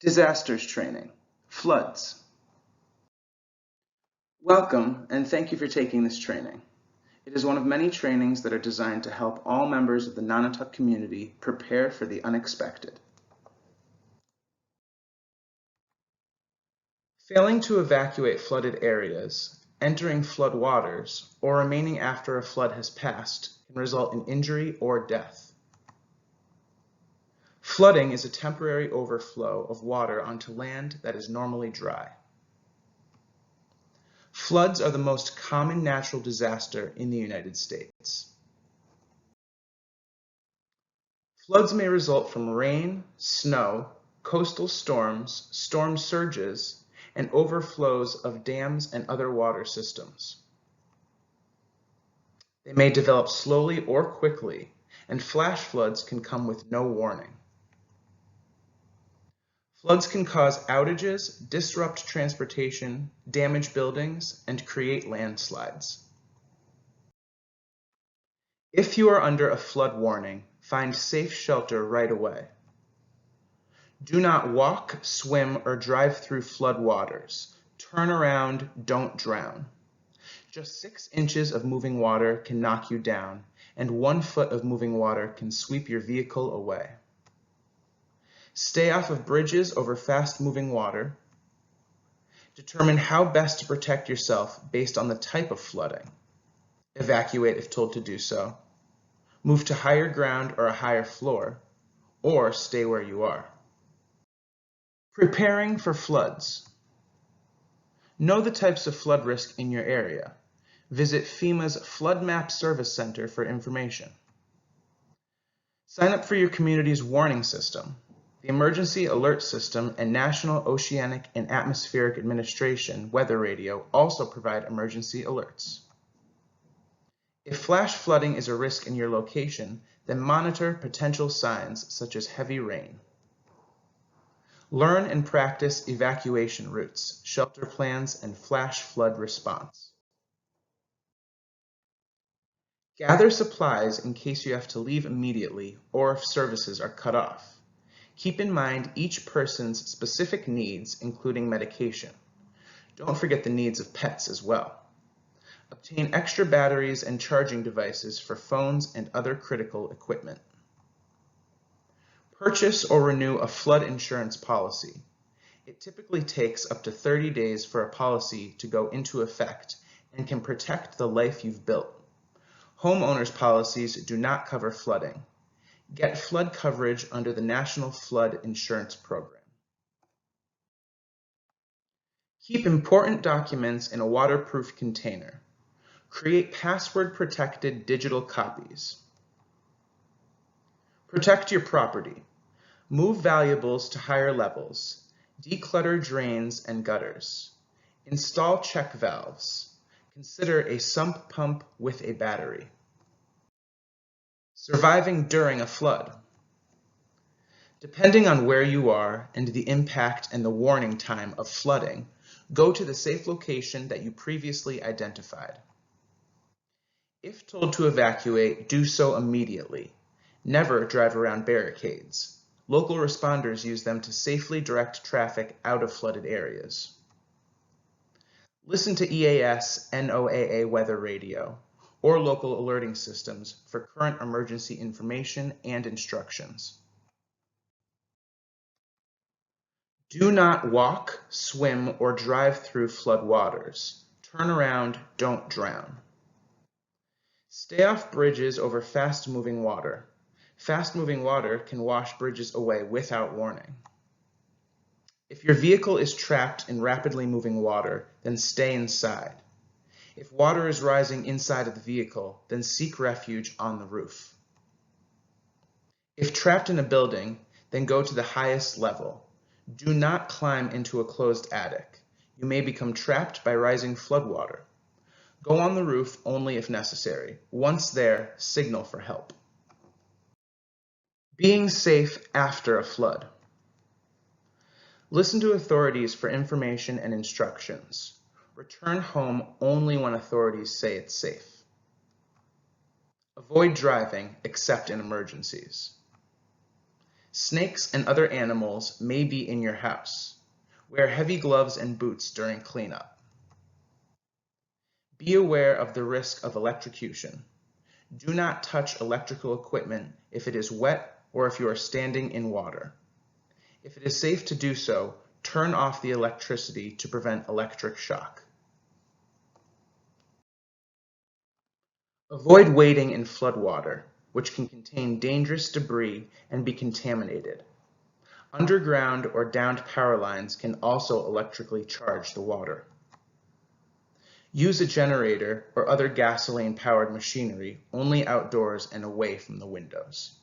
Disasters training, floods. Welcome, and thank you for taking this training. It is one of many trainings that are designed to help all members of the Nonotuck community prepare for the unexpected. Failing to evacuate flooded areas, entering flood waters, or remaining after a flood has passed can result in injury or death. Flooding is a temporary overflow of water onto land that is normally dry. Floods are the most common natural disaster in the United States. Floods may result from rain, snow, coastal storms, storm surges, and overflows of dams and other water systems. They may develop slowly or quickly, and flash floods can come with no warning. Floods can cause outages, disrupt transportation, damage buildings, and create landslides. If you are under a flood warning, find safe shelter right away. Do not walk, swim, or drive through flood waters. Turn around, don't drown. Just 6 inches of moving water can knock you down, and 1 foot of moving water can sweep your vehicle away. Stay off of bridges over fast-moving water. Determine how best to protect yourself based on the type of flooding. Evacuate if told to do so. Move to higher ground or a higher floor, or stay where you are. Preparing for floods. Know the types of flood risk in your area. Visit FEMA's Flood Map Service Center for information. Sign up for your community's warning system. The Emergency Alert System and National Oceanic and Atmospheric Administration Weather Radio also provide emergency alerts. If flash flooding is a risk in your location, then monitor potential signs such as heavy rain. Learn and practice evacuation routes, shelter plans, and flash flood response. Gather supplies in case you have to leave immediately or if services are cut off. Keep in mind each person's specific needs, including medication. Don't forget the needs of pets as well. Obtain extra batteries and charging devices for phones and other critical equipment. Purchase or renew a flood insurance policy. It typically takes up to 30 days for a policy to go into effect and can protect the life you've built. Homeowners' policies do not cover flooding. Get flood coverage under the National Flood Insurance Program. Keep important documents in a waterproof container. Create password-protected digital copies. Protect your property. Move valuables to higher levels. Declutter drains and gutters. Install check valves. Consider a sump pump with a battery. Surviving during a flood. Depending on where you are and the impact and the warning time of flooding, go to the safe location that you previously identified. If told to evacuate, do so immediately. Never drive around barricades. Local responders use them to safely direct traffic out of flooded areas. Listen to EAS, NOAA weather radio, or local alerting systems for current emergency information and instructions. Do not walk, swim, or drive through flood waters. Turn around, don't drown. Stay off bridges over fast-moving water. Fast-moving water can wash bridges away without warning. If your vehicle is trapped in rapidly moving water, then stay inside. If water is rising inside of the vehicle, then seek refuge on the roof. If trapped in a building, then go to the highest level. Do not climb into a closed attic. You may become trapped by rising floodwater. Go on the roof only if necessary. Once there, signal for help. Being safe after a flood. Listen to authorities for information and instructions. Return home only when authorities say it's safe. Avoid driving except in emergencies. Snakes and other animals may be in your house. Wear heavy gloves and boots during cleanup. Be aware of the risk of electrocution. Do not touch electrical equipment if it is wet or if you are standing in water. If it is safe to do so, turn off the electricity to prevent electric shock. Avoid wading in floodwater, which can contain dangerous debris and be contaminated. Underground or downed power lines can also electrically charge the water. Use a generator or other gasoline-powered machinery only outdoors and away from the windows.